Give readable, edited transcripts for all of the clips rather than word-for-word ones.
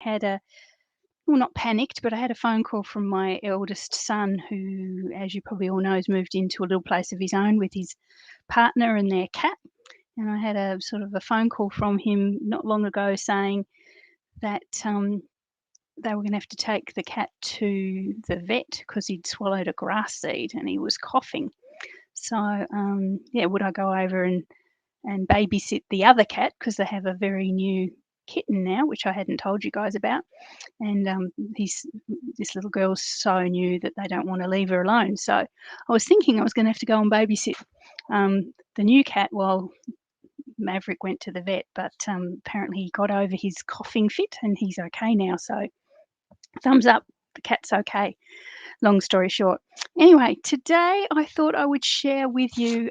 Had a well, not panicked, but I had a phone call from my eldest son who, as you probably all know, has moved into a little place of his own with his partner and their cat. And I had a sort of a phone call from him not long ago saying that they were going to have to take the cat to the vet because he'd swallowed a grass seed and he was coughing. So, yeah, would I go over and babysit the other cat because they have a very new kitten now, which I hadn't told you guys about. And this little girl's so new that they don't want to leave her alone. So I was thinking I was going to have to go and babysit the new cat while Maverick went to the vet, but apparently he got over his coughing fit and he's okay now. So thumbs up, the cat's okay. Long story short. Anyway, today I thought I would share with you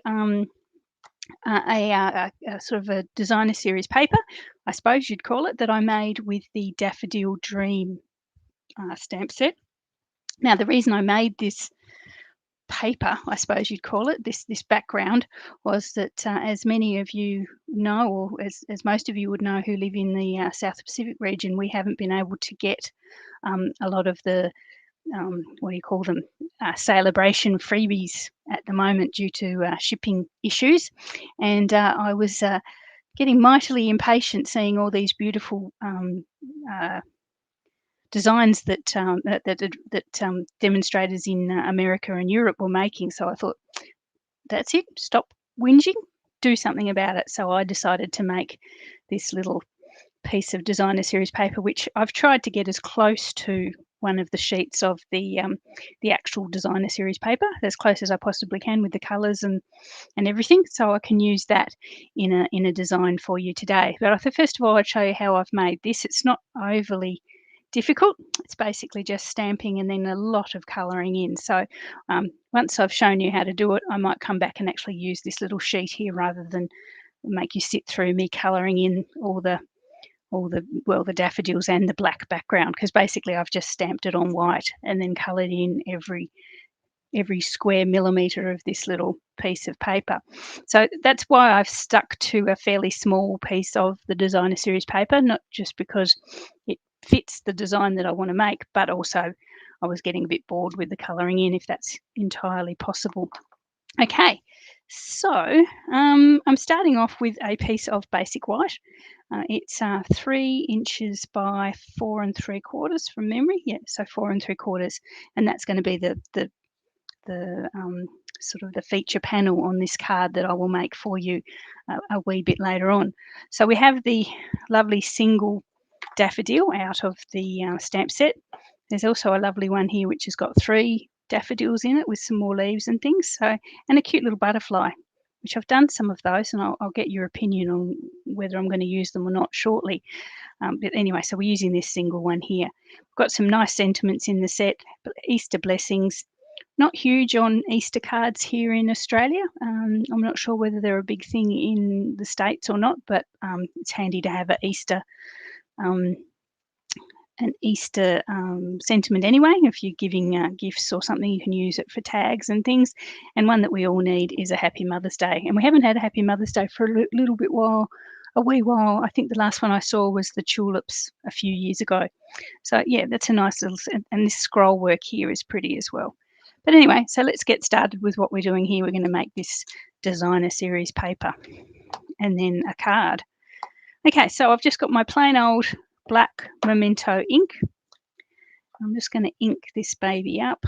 a sort of a designer series paper, I suppose you'd call it, that I made with the Daffodil Dream stamp set. Now, the reason I made this paper, I suppose you'd call it, this background, was that as many of you know, or as most of you would know who live in the South Pacific region, we haven't been able to get a lot of the what do you call them, celebration freebies at the moment due to shipping issues. And I was getting mightily impatient seeing all these beautiful designs that demonstrators in America and Europe were making. So I thought, that's it, stop whinging, do something about it. So I decided to make this little piece of designer series paper, which I've tried to get as close to one of the sheets of the actual designer series paper, as close as I possibly can with the colours and everything, so I can use that in a design for you today. But I thought first of all I'd show you how I've made this. It's not overly difficult. It's basically just stamping and then a lot of colouring in. So once I've shown you how to do it, I might come back and actually use this little sheet here rather than make you sit through me colouring in all the daffodils and the black background, because basically I've just stamped it on white and then coloured in every square millimetre of this little piece of paper. So that's why I've stuck to a fairly small piece of the designer series paper, not just because it fits the design that I want to make, but also I was getting a bit bored with the colouring in, if that's entirely possible. Okay, so I'm starting off with a piece of basic white. It's 3 inches by 4 3/4 from memory. Yeah, so 4 3/4, and that's going to be the sort of the feature panel on this card that I will make for you a wee bit later on. So we have the lovely single daffodil out of the stamp set. There's also a lovely one here which has got 3 daffodils in it with some more leaves and things. So, and a cute little butterfly, which I've done some of those, and I'll get your opinion on whether I'm going to use them or not shortly. But anyway, so we're using this single one here. We've got some nice sentiments in the set, Easter blessings. Not huge on Easter cards here in Australia. I'm not sure whether they're a big thing in the States or not, but it's handy to have an Easter sentiment anyway. If you're giving gifts or something, you can use it for tags and things. And one that we all need is a Happy Mother's Day. And we haven't had a Happy Mother's Day for a wee while. I think the last one I saw was the tulips a few years ago. So yeah, that's a nice little, and this scroll work here is pretty as well. But anyway, so let's get started with what we're doing here. We're going to make this designer series paper and then a card. Okay, so I've just got my plain old black Memento ink. I'm just going to ink this baby up.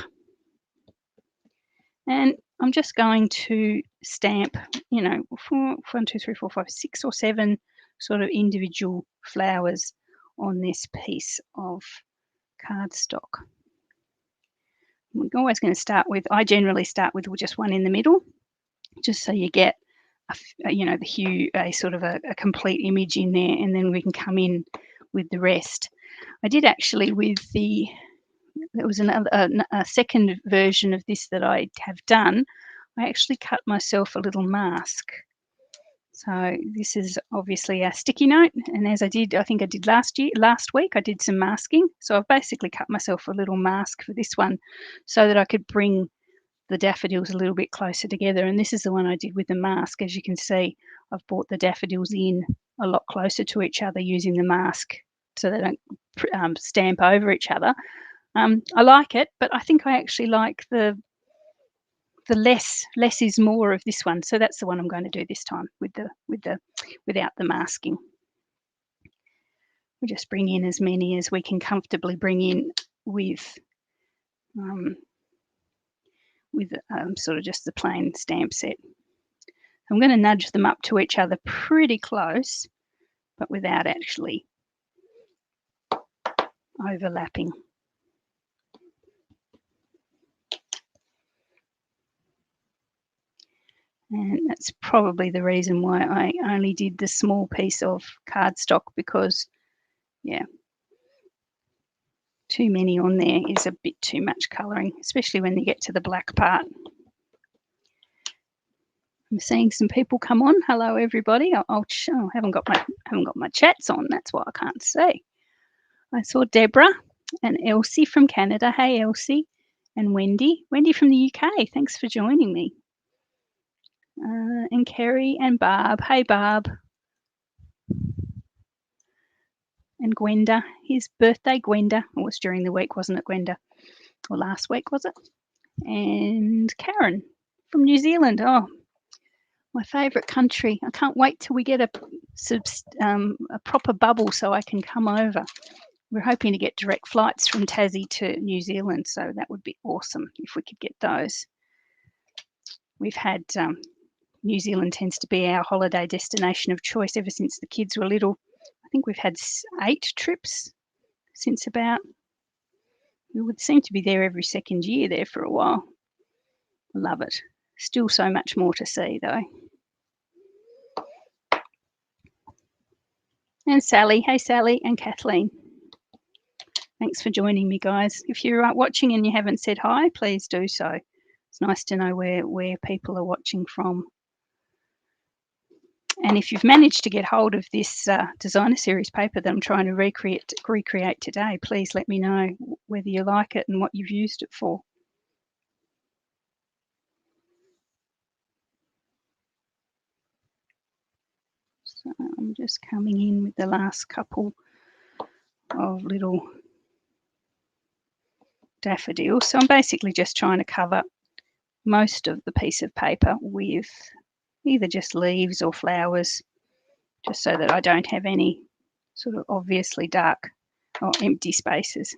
And I'm just going to stamp, 1, 2, 3, 4, 5, 6 or 7 sort of individual flowers on this piece of cardstock. We're always going to start with, I generally start with just one in the middle, just so you get, the hue, a sort of a complete image in there, and then we can come in with the rest. I did actually there was a second version of this that I have done. I actually cut myself a little mask. So this is obviously a sticky note, and as I think I did last week, I did some masking. So I've basically cut myself a little mask for this one so that I could bring the daffodils a little bit closer together. And this is the one I did with the mask. As you can see, I've brought the daffodils in a lot closer to each other using the mask so they don't stamp over each other. I like it, but I think I actually like the less is more of this one. So that's the one I'm going to do this time without the masking. We just bring in as many as we can comfortably bring in with sort of just the plain stamp set. I'm going to nudge them up to each other pretty close, but without actually overlapping. And that's probably the reason why I only did the small piece of cardstock, because, yeah, too many on there is a bit too much colouring, especially when you get to the black part. I'm seeing some people come on. Hello, everybody. I haven't got my chats on. That's why I can't see. I saw Deborah and Elsie from Canada. Hey, Elsie. And Wendy from the UK. Thanks for joining me. And Kerry and Barb. Hey, Barb. And Gwenda. His birthday, Gwenda. It was during the week, wasn't it, Gwenda? Or last week, was it? And Karen from New Zealand. Oh, my favourite country. I can't wait till we get a proper bubble so I can come over. We're hoping to get direct flights from Tassie to New Zealand, so that would be awesome if we could get those. We've had New Zealand tends to be our holiday destination of choice ever since the kids were little. I think we've had 8 trips since about. We would seem to be there every second year there for a while. I love it. Still so much more to see though. And Sally. Hey, Sally and Kathleen. Thanks for joining me, guys. If you're watching and you haven't said hi, please do so. It's nice to know where people are watching from. And if you've managed to get hold of this designer series paper that I'm trying to recreate today, please let me know whether you like it and what you've used it for. So I'm just coming in with the last couple of little daffodils. So I'm basically just trying to cover most of the piece of paper with either just leaves or flowers, just so that I don't have any sort of obviously dark or empty spaces.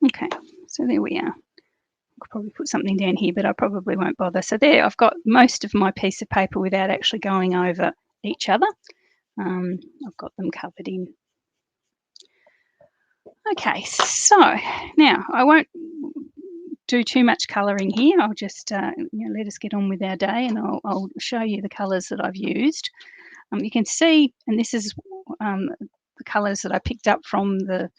Okay, so there we are. I could probably put something down here, but I probably won't bother. So there, I've got most of my piece of paper without actually going over each other. I've got them covered in. Okay, so now I won't do too much colouring here. I'll just let us get on with our day, and I'll show you the colours that I've used. You can see, and this is the colours that I picked up from the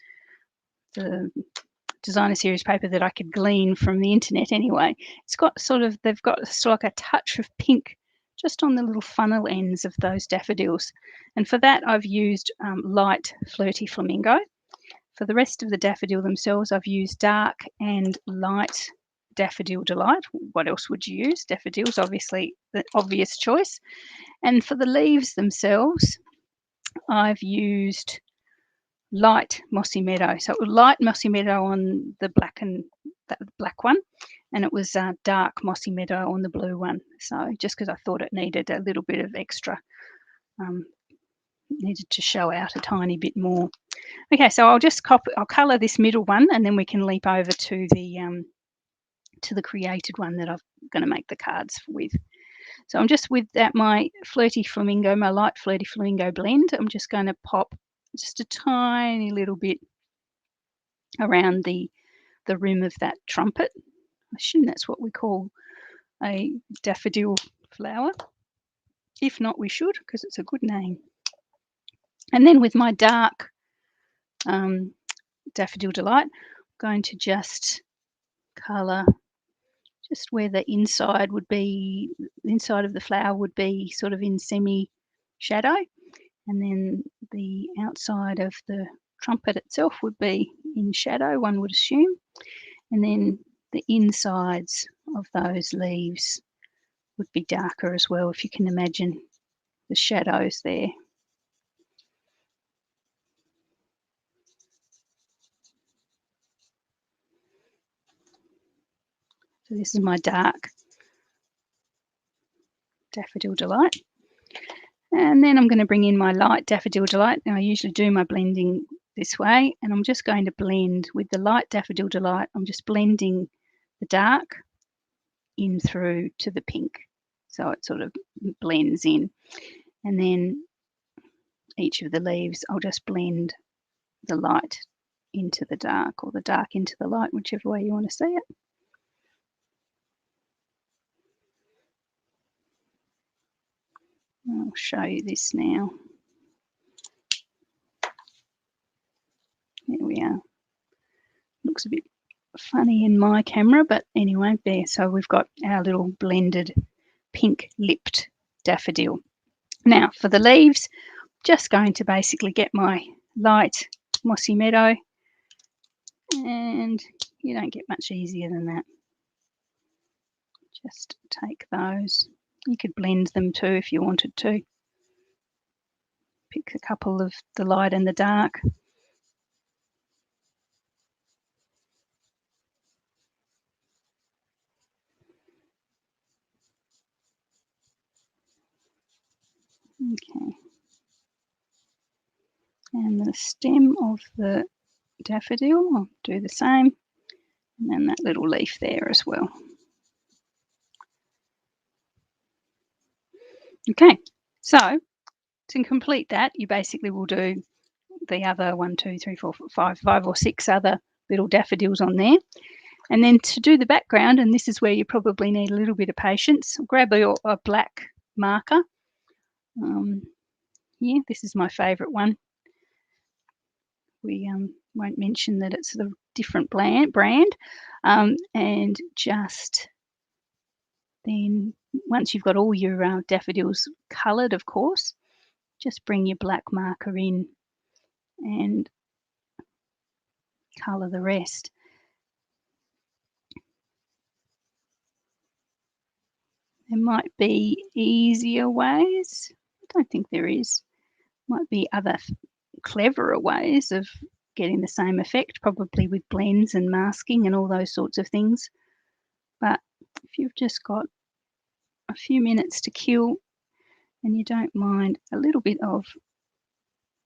designer series paper that I could glean from the internet anyway. It's got they've got like a touch of pink just on the little funnel ends of those daffodils. And for that, I've used light Flirty Flamingo. For the rest of the daffodil themselves, I've used dark and light Daffodil Delight. What else would you use? Daffodils, obviously, the obvious choice. And for the leaves themselves, I've used light Mossy Meadow. So it was light Mossy Meadow on the black one, and it was dark Mossy Meadow on the blue one. So just because I thought it needed a little bit of extra, needed to show out a tiny bit more. Okay, so I'll colour this middle one, and then we can leap over to the created one that I'm going to make the cards with. So I'm just with my Flirty Flamingo, my light Flirty Flamingo blend. I'm just going to pop just a tiny little bit around the rim of that trumpet. I assume that's what we call a daffodil flower. If not, we should, because it's a good name. And then with my dark Daffodil Delight, I'm going to just colour just where the inside would be, the inside of the flower would be sort of in semi-shadow, and then the outside of the trumpet itself would be in shadow, one would assume, and then the insides of those leaves would be darker as well, if you can imagine the shadows there. So this is my dark Daffodil Delight. And then I'm going to bring in my light Daffodil Delight. Now I usually do my blending this way, and I'm just going to blend with the light Daffodil Delight. I'm just blending the dark in through to the pink, so it sort of blends in. And then each of the leaves, I'll just blend the light into the dark, or the dark into the light, whichever way you want to see it. I'll show you this now. There we are. Looks a bit funny in my camera, but anyway, there. So we've got our little blended pink lipped daffodil. Now for the leaves, just going to basically get my light Mossy Meadow, and you don't get much easier than that. Just take those. You could blend them too if you wanted to. Pick a couple of the light and the dark. Okay. And the stem of the daffodil, I'll do the same. And then that little leaf there as well. Okay, so to complete that, you basically will do the other 1, 2, 3, 4, 5 or 6 other little daffodils on there. And then to do the background, and this is where you probably need a little bit of patience, grab a black marker. Yeah, this is my favourite one. We won't mention that it's a different brand. And just then, once you've got all your daffodils coloured, of course, just bring your black marker in and colour the rest. There might be easier ways. I don't think there is. Might be other cleverer ways of getting the same effect, probably with blends and masking and all those sorts of things. But if you've just got a few minutes to kill and you don't mind a little bit of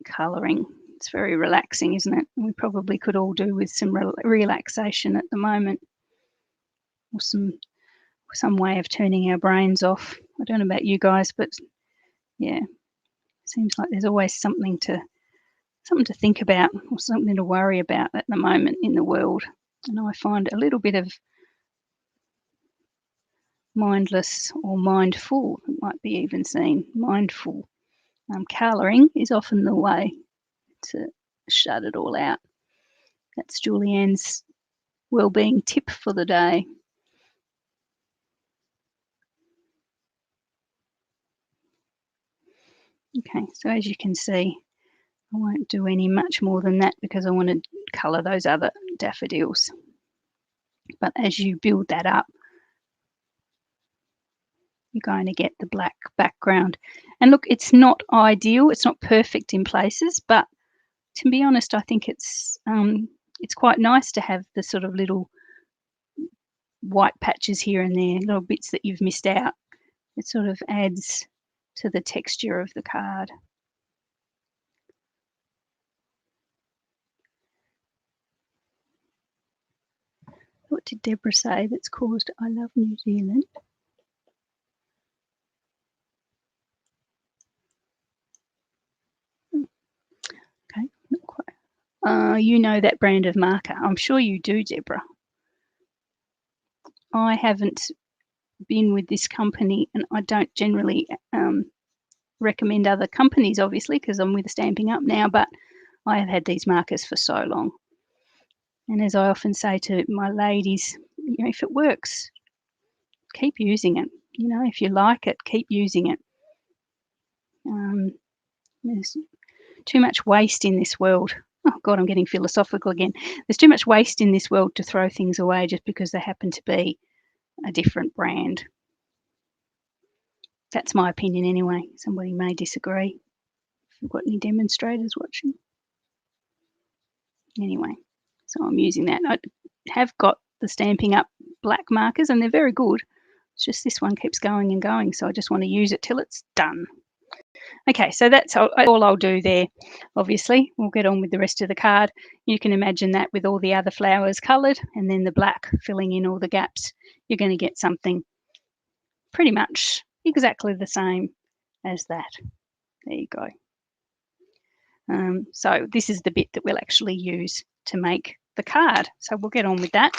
colouring, it's very relaxing, isn't it? We probably could all do with some relaxation at the moment, or some way of turning our brains off. I don't know about you guys, but yeah, seems like there's always something to think about or something to worry about at the moment in the world. And I find a little bit of mindless or mindful, it might be even seen, mindful colouring is often the way to shut it all out. That's Julianne's wellbeing tip for the day. Okay, so as you can see, I won't do any much more than that because I want to colour those other daffodils. But as you build that up, you're going to get the black background. And look, it's not ideal, it's not perfect in places, but to be honest, I think it's quite nice to have the sort of little white patches here and there, little bits that you've missed out. It sort of adds to the texture of the card. What did Deborah say that's caused I love New Zealand? Okay, not quite. You know that brand of marker. I'm sure you do, Deborah. I haven't been with this company, and I don't generally recommend other companies, obviously, because I'm with Stampin' Up now, but I have had these markers for so long. And as I often say to my ladies, you know, if it works, keep using it. You know, if you like it, keep using it. There's too much waste in this world. Oh God, I'm getting philosophical again. There's too much waste in this world to throw things away just because they happen to be a different brand. That's my opinion anyway. Somebody may disagree. If we've got any demonstrators watching. Anyway, so I'm using that. I have got the Stampin' Up black markers and they're very good. It's just this one keeps going and going, so I just want to use it till it's done. Okay, so that's all I'll do there. Obviously, we'll get on with the rest of the card. You can imagine that with all the other flowers coloured and then the black filling in all the gaps, you're going to get something pretty much exactly the same as that. There you go. So this is the bit that we'll actually use to make the card. So we'll get on with that.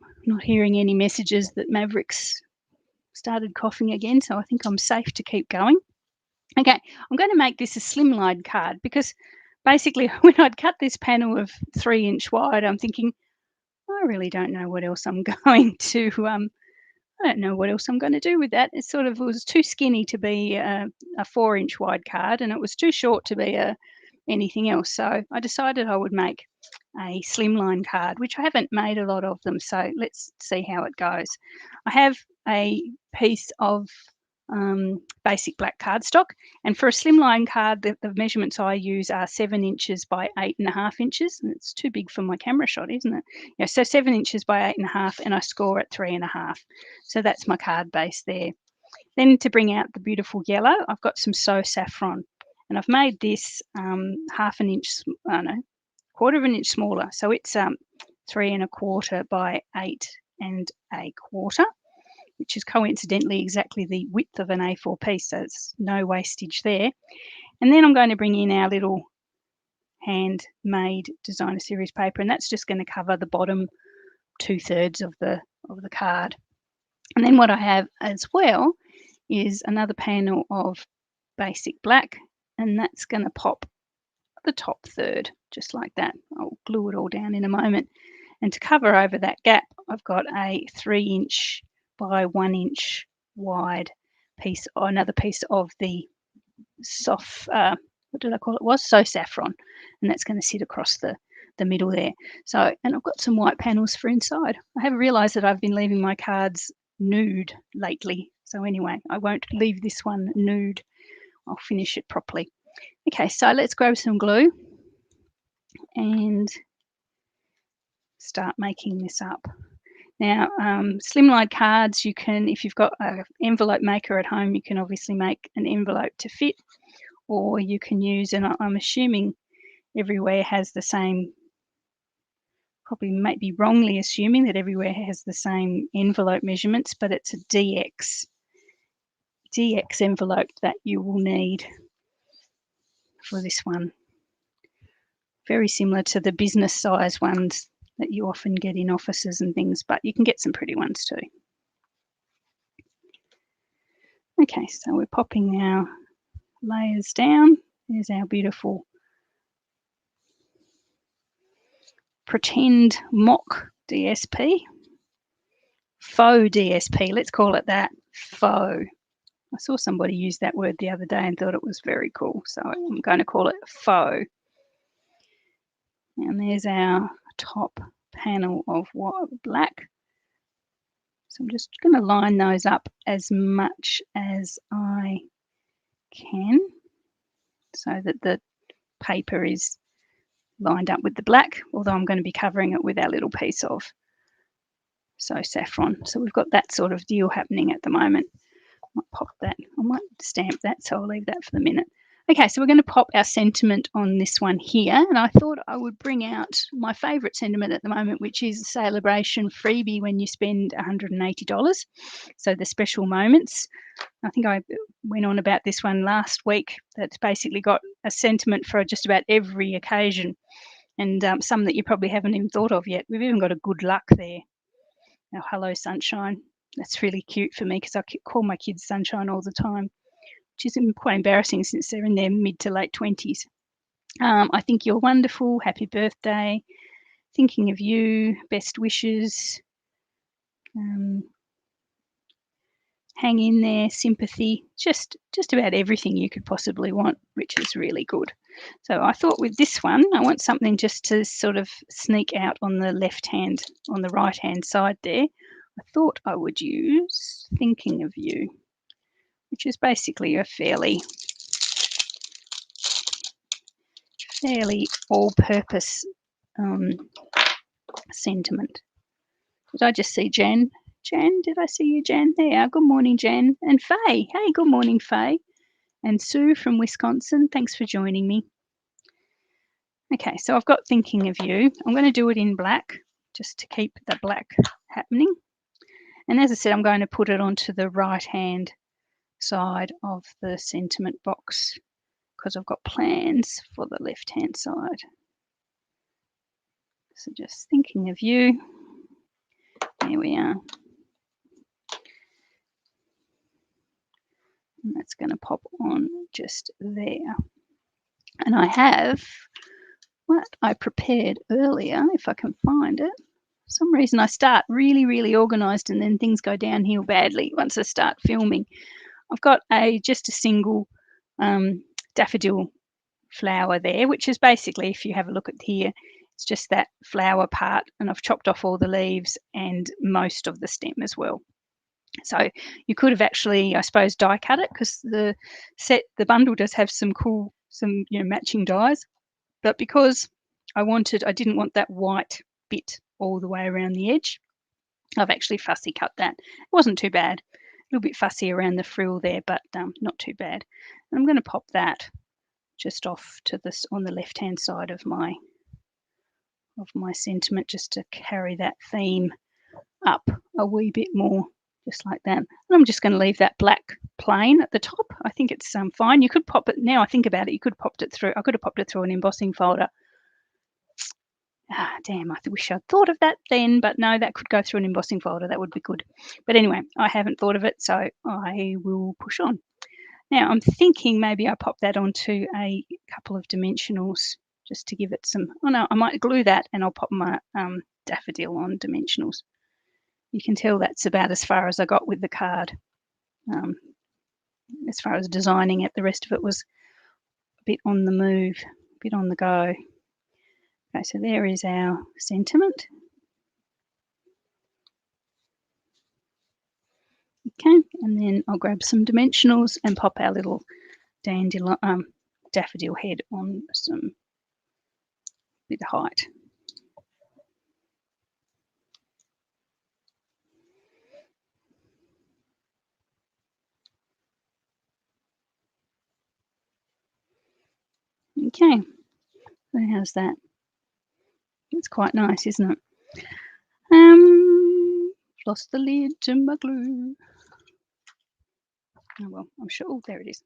I'm not hearing any messages that Maverick's started coughing again, so I think I'm safe to keep going. Okay, I'm going to make this a slimline card because basically when I'd cut this panel of 3-inch wide, I'm thinking, I really don't know what else I'm going to, I don't know what else I'm going to do with that. It sort of was too skinny to be a 4-inch wide card and it was too short to be anything else. So I decided I would make a slimline card, which I haven't made a lot of them. So let's see how it goes. I have a piece of basic black cardstock, and for a slimline card the measurements I use are 7 inches by 8.5 inches, and it's too big for my camera shot, isn't it? Yeah, so 7 inches by 8.5, and I score at 3.5. So that's my card base there. Then to bring out the beautiful yellow, I've got some So Saffron, and I've made this quarter of an inch smaller, so it's 3.25 by 8.25, which is coincidentally exactly the width of an A4 piece, so it's no wastage there. And then I'm going to bring in our little handmade designer series paper, and that's just going to cover the bottom 2/3 of the card. And then what I have as well is another panel of basic black, and that's going to pop the top third, just like that. I'll glue it all down in a moment. And to cover over that gap, I've got a 3-inch by 1 inch wide piece, or another piece of the soft, what did I call it? Was So Saffron, and that's going to sit across the middle there. So, and I've got some white panels for inside. I have realised that I've been leaving my cards nude lately. So anyway, I won't leave this one nude. I'll finish it properly. Okay, so let's grab some glue and start making this up. Now, slimline cards, you can, if you've got an envelope maker at home, you can obviously make an envelope to fit, or you can use, and I'm assuming everywhere has the same, probably might be wrongly assuming that everywhere has the same envelope measurements, but it's a DX envelope that you will need for this one. Very similar to the business size ones that you often get in offices and things, but you can get some pretty ones too. Okay, so we're popping our layers down. There's our beautiful pretend mock DSP. Faux DSP, let's call it that, faux. I saw somebody use that word the other day and thought it was very cool, so I'm going to call it faux. And there's our top panel of black. So I'm just going to line those up as much as I can so that the paper is lined up with the black, although I'm going to be covering it with our little piece of So Saffron. So we've got that sort of deal happening at the moment. I might pop that, I might stamp that, so I'll leave that for the minute. Okay, so we're going to pop our sentiment on this one here, and I thought I would bring out my favourite sentiment at the moment, which is a celebration freebie when you spend $180. So the special moments. I think I went on about this one last week. That's basically got a sentiment for just about every occasion, and some that you probably haven't even thought of yet. We've even got a good luck there. Now, hello sunshine. That's really cute for me because I call my kids sunshine all the time, which is quite embarrassing since they're in their mid to late 20s. I think you're wonderful. Happy birthday. Thinking of you. Best wishes. Hang in there. Sympathy. Just about everything you could possibly want, which is really good. So I thought with this one, I want something just to sort of sneak out on the right hand side there. I thought I would use Thinking of You. which is basically a fairly all-purpose sentiment. Did I just see Jan? Jan, did I see you, Jan? There you are. Good morning, Jan. And Faye. Hey, good morning, Faye. And Sue from Wisconsin. Thanks for joining me. Okay, so I've got Thinking of You. I'm going to do it in black just to keep the black happening. And as I said, I'm going to put it onto the right-hand side of the sentiment box because I've got plans for the left-hand side. So just Thinking of You. There we are. And that's going to pop on just there. And I have what I prepared earlier, if I can find it. For some reason I start really organised and then things go downhill badly once I start filming. I've got just a single daffodil flower there, which is basically, if you have a look at here, it's just that flower part, and I've chopped off all the leaves and most of the stem as well. So you could have actually, I suppose, die cut it because the bundle does have some cool, matching dies. But because I didn't want that white bit all the way around the edge, I've actually fussy cut that. It wasn't too bad. A little bit fussy around the frill there, but not too bad. And I'm going to pop that just off to this on the left-hand side of my sentiment, just to carry that theme up a wee bit more, just like that. And I'm just going to leave that black plain at the top. I think it's fine. You could pop it, now I think about it, you could pop it through. I could have popped it through an embossing folder. Damn, I wish I'd thought of that then, but no, that could go through an embossing folder. That would be good. But anyway, I haven't thought of it, so I will push on. Now, I'm thinking maybe I pop that onto a couple of dimensionals just to give it some, oh no, I might glue that and I'll pop my daffodil on dimensionals. You can tell that's about as far as I got with the card. As far as designing it, the rest of it was a bit on the move, a bit on the go. Okay, so there is our sentiment. Okay, and then I'll grab some dimensionals and pop our little daffodil head on some bit of height. Okay, so how's that? It's quite nice, isn't it? Lost the lid to my glue. Oh well, I'm sure. Oh, there it is.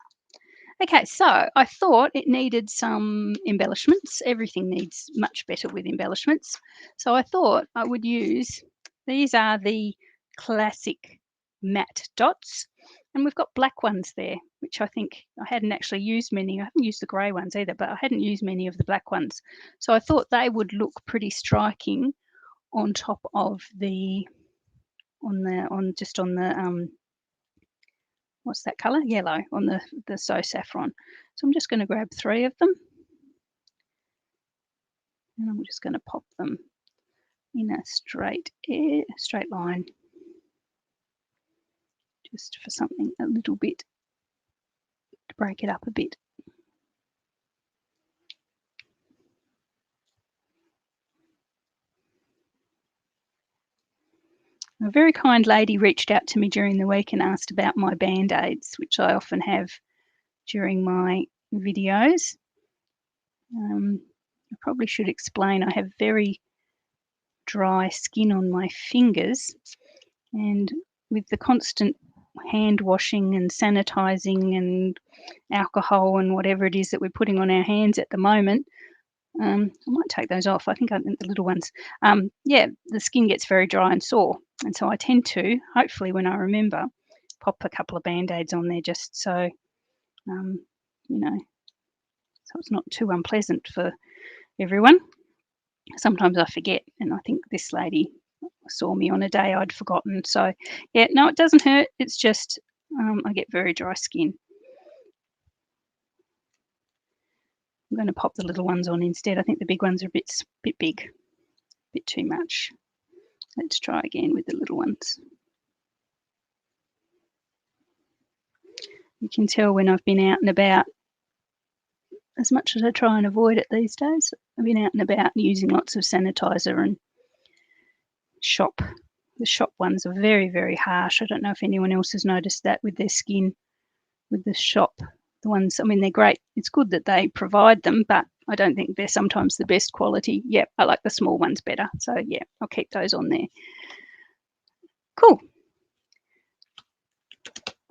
Okay, so I thought it needed some embellishments. Everything needs much better with embellishments. So I thought I would use, these are the classic matte dots. And we've got black ones there, which I think I hadn't actually used many. I haven't used the grey ones either, but I hadn't used many of the black ones. So I thought they would look pretty striking on top of the, just on the what's that colour? Yellow, on the So Saffron. So I'm just going to grab 3 of them, and I'm just going to pop them in a straight line, just for something a little bit to break it up a bit. A very kind lady reached out to me during the week and asked about my band-aids, which I often have during my videos. I probably should explain I have very dry skin on my fingers, and with the constant hand washing and sanitizing and alcohol and whatever it is that we're putting on our hands at the moment, I might take those off. I think I meant the little ones. Yeah, the skin gets very dry and sore, and so I tend to, hopefully when I remember, pop a couple of band-aids on there just so, so it's not too unpleasant for everyone. Sometimes I forget, and I think this lady saw me on a day I'd forgotten. So yeah, no, it doesn't hurt. It's just I get very dry skin. I'm going to pop the little ones on instead. I think the big ones are a bit big, a bit too much. Let's try again with the little ones. You can tell when I've been out and about, as much as I try and avoid it these days. I've been out and about using lots of sanitizer and shop. The shop ones are very, very harsh. I don't know if anyone else has noticed that with their skin, with the shop. The ones, I mean, they're great. It's good that they provide them, but I don't think they're sometimes the best quality. Yeah, I like the small ones better. So yeah, I'll keep those on there. Cool.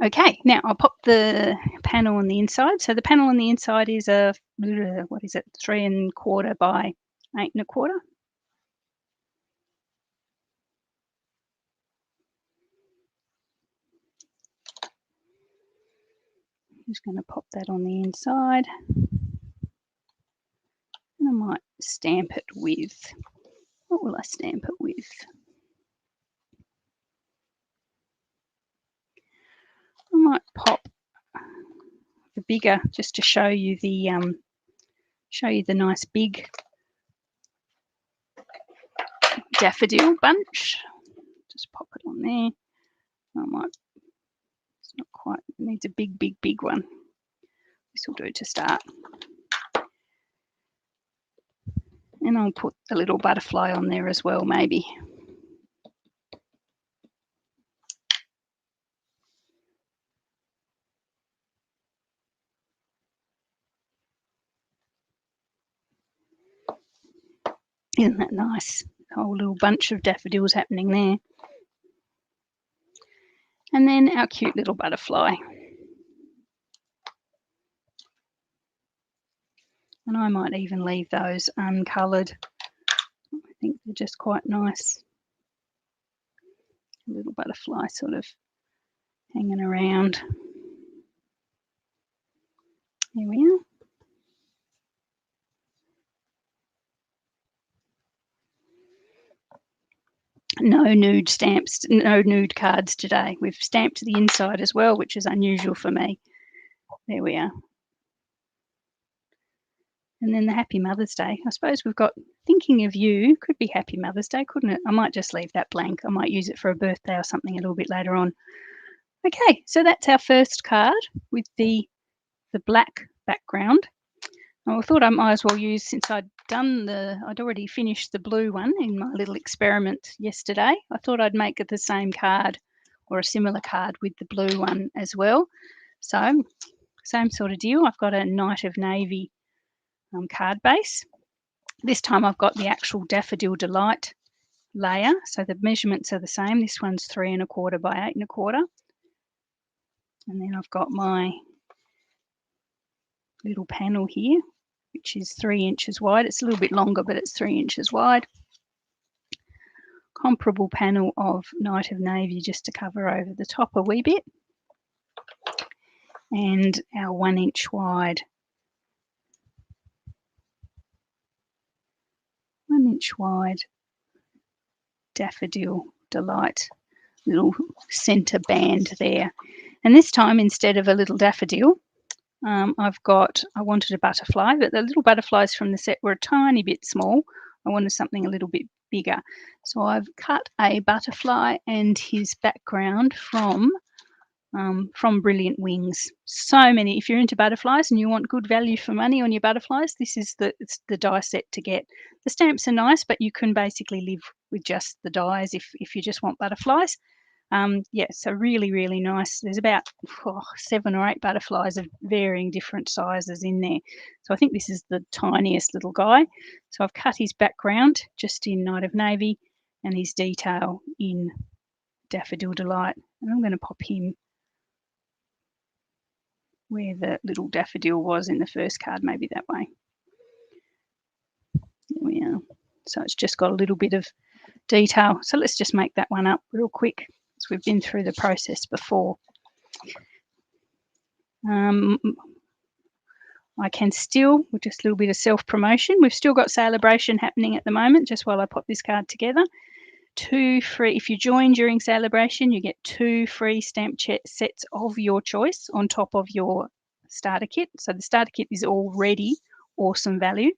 Okay, now I'll pop the panel on the inside. So the panel on the inside is a, what is it, 3 1/4 by 8 1/4. I'm just going to pop that on the inside. And I might stamp it with, what will I stamp it with? I might pop the bigger, just to show you the nice big daffodil bunch. Just pop it on there. I might, it's not quite, it needs a big, big, big one. This will do to start. And I'll put a little butterfly on there as well, maybe. Isn't that nice? A whole little bunch of daffodils happening there. And then our cute little butterfly. And I might even leave those uncoloured. I think they're just quite nice. A little butterfly sort of hanging around. There we are. No nude stamps, no nude cards today. We've stamped the inside as well, which is unusual for me. There we are. And then the Happy Mother's Day. I suppose we've got Thinking of You. Could be Happy Mother's Day, couldn't it? I might just leave that blank. I might use it for a birthday or something a little bit later on. Okay, so that's our first card with the black background. I thought I might as well use, since I'd already finished the blue one in my little experiment yesterday. I thought I'd make it the same card or a similar card with the blue one as well. So same sort of deal. I've got a Night of Navy card base. This time I've got the actual Daffodil Delight layer. So the measurements are the same. This one's 3 1/4 by 8 1/4. And then I've got my little panel here, which is 3 inches wide. It's a little bit longer, but it's 3 inches wide. Comparable panel of Night of Navy just to cover over the top a wee bit. And our 1 inch wide. 1 inch wide Daffodil Delight little centre band there. And this time, instead of a little daffodil, I wanted a butterfly, but the little butterflies from the set were a tiny bit small. I wanted something a little bit bigger. So I've cut a butterfly and his background from Brilliant Wings. So many. If you're into butterflies and you want good value for money on your butterflies, this is the die set to get. The stamps are nice, but you can basically live with just the dies if you just want butterflies. Yeah, so really, really nice. There's about 7 or 8 butterflies of varying different sizes in there. So I think this is the tiniest little guy. So I've cut his background just in Night of Navy and his detail in Daffodil Delight. And I'm going to pop him where the little daffodil was in the first card, maybe that way. There we are. So it's just got a little bit of detail. So let's just make that one up real quick, as we've been through the process before. I can still, with just a little bit of self-promotion, we've still got Celebration happening at the moment, just while I pop this card together. 2 free, if you join during Celebration, you get 2 free stamp sets of your choice on top of your starter kit. So the starter kit is already awesome value.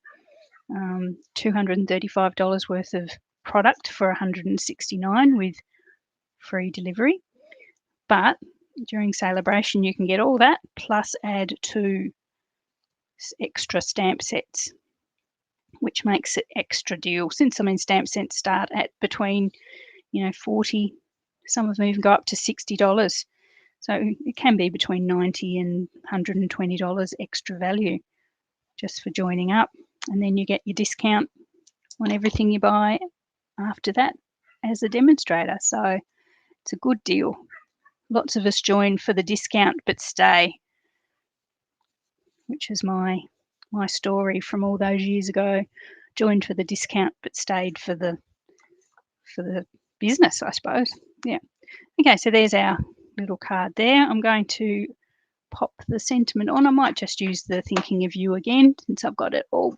$235 worth of product for $169 with free delivery. But during celebration, you can get all that, plus add 2 extra stamp sets, which makes it extra deal. Since, I mean, stamp sets start at between, 40, some of them even go up to $60. So it can be between $90 and $120 extra value just for joining up. And then you get your discount on everything you buy after that as a demonstrator. So it's a good deal. Lots of us join for the discount but stay, which is my story from all those years ago. Joined for the discount but stayed for the business, I suppose. Yeah. Okay, so there's our little card there. I'm going to pop the sentiment on. I might just use the thinking of you again, since I've got it all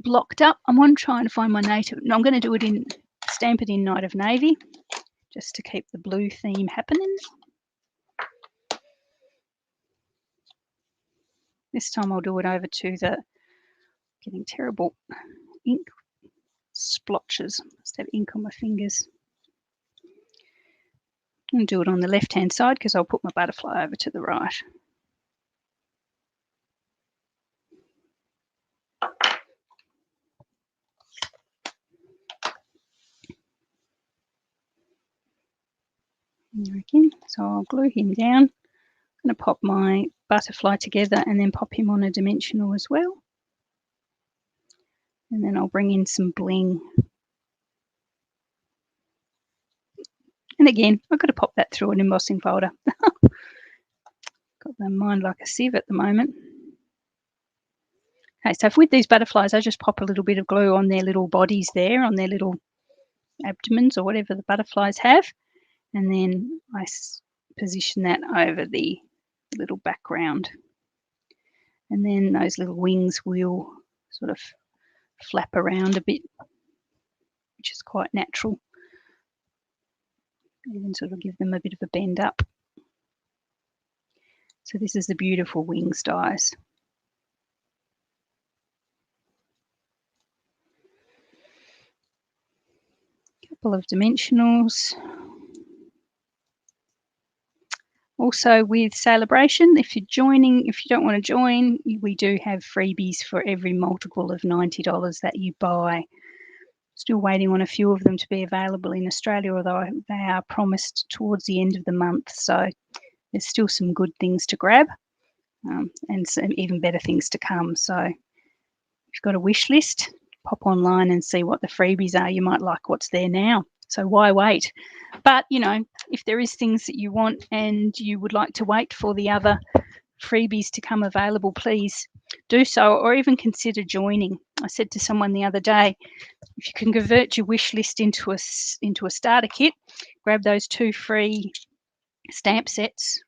blocked up. I'm trying to find my native. No, I'm going to do it in Stamp It in Night of Navy, just to keep the blue theme happening. This time I'll do it over to the getting terrible ink splotches. I must have ink on my fingers. I'm going to do it on the left-hand side because I'll put my butterfly over to the right. There again. So I'll glue him down. I'm going to pop my butterfly together and then pop him on a dimensional as well. And then I'll bring in some bling. And again, I've got to pop that through an embossing folder. Got my mind like a sieve at the moment. Okay, so with these butterflies, I just pop a little bit of glue on their little bodies there, on their little abdomens or whatever the butterflies have. And then I position that over the little background. And then those little wings will sort of flap around a bit, which is quite natural. Even sort of give them a bit of a bend up. So this is the beautiful wings dies. Couple of dimensionals. Also with Celebration, if you don't want to join, we do have freebies for every multiple of $90 that you buy. Still waiting on a few of them to be available in Australia, although they are promised towards the end of the month. So there's still some good things to grab, and some even better things to come. So if you've got a wish list, pop online and see what the freebies are. You might like what's there now. So why wait? But, if there is things that you want and you would like to wait for the other freebies to come available, please do so, or even consider joining. I said to someone the other day, if you can convert your wish list into a starter kit, grab those 2 free stamp sets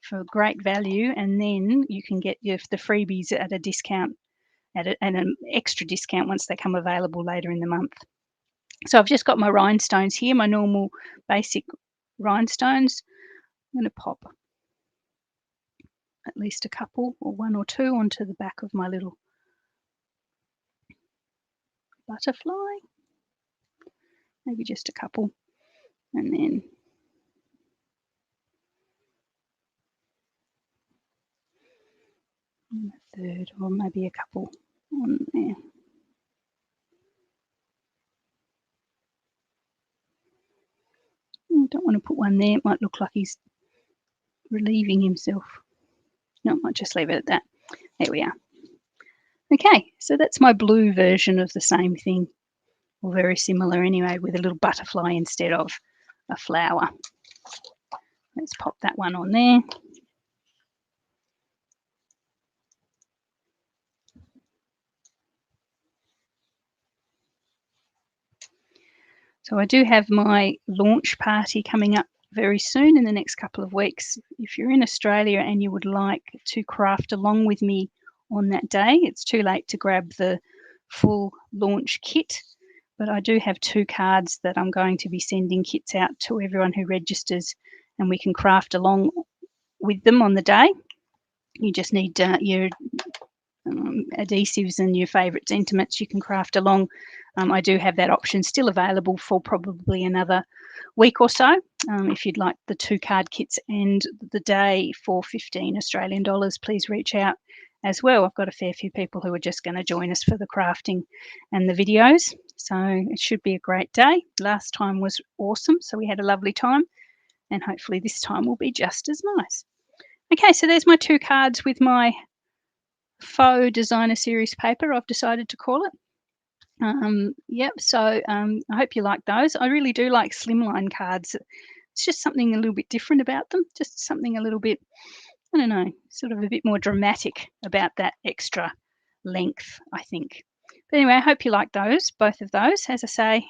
for great value, and then you can get the freebies at a discount, and an extra discount once they come available later in the month. So I've just got my rhinestones here, my normal basic rhinestones. I'm going to pop at least a couple, or 1 or 2, onto the back of my little butterfly. Maybe just a couple. And then a third, or maybe a couple on there. I don't want to put one there. It might look like he's relieving himself. No, I might just leave it at that. There we are. Okay, so that's my blue version of the same thing, or very similar anyway, with a little butterfly instead of a flower. Let's pop that one on there. So I do have my launch party coming up very soon in the next couple of weeks. If you're in Australia and you would like to craft along with me on that day, it's too late to grab the full launch kit, but I do have 2 cards that I'm going to be sending kits out to everyone who registers, and we can craft along with them on the day. You just need your adhesives and your favourite sentiments you can craft along. I do have that option still available for probably another week or so. If you'd like the 2 card kits and the day for 15 Australian dollars, please reach out as well. I've got a fair few people who are just going to join us for the crafting and the videos. So it should be a great day. Last time was awesome, so we had a lovely time, and hopefully this time will be just as nice. Okay, so there's my 2 cards with my Faux Designer Series Paper, I've decided to call it. Yep, so I hope you like those. I really do like Slimline cards. It's just something a little bit different about them, just something a little bit, I don't know, sort of a bit more dramatic about that extra length, I think. But anyway, I hope you like those, both of those. As I say,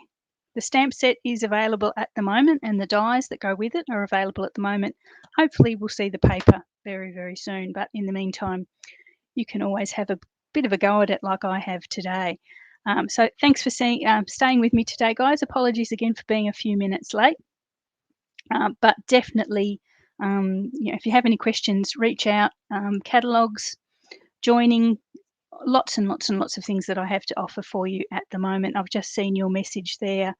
the stamp set is available at the moment, and the dies that go with it are available at the moment. Hopefully we'll see the paper very, very soon, but in the meantime, you can always have a bit of a go at it like I have today. So thanks for staying with me today, guys. Apologies again for being a few minutes late. But definitely, if you have any questions, reach out. Catalogues, joining, lots and lots and lots of things that I have to offer for you at the moment. I've just seen your message there,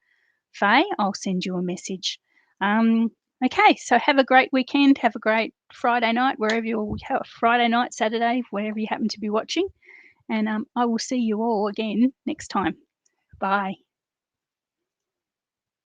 Faye. I'll send you a message. Okay, so have a great weekend. Have a great Friday night, wherever you're Friday night, Saturday, wherever you happen to be watching. And I will see you all again next time. Bye.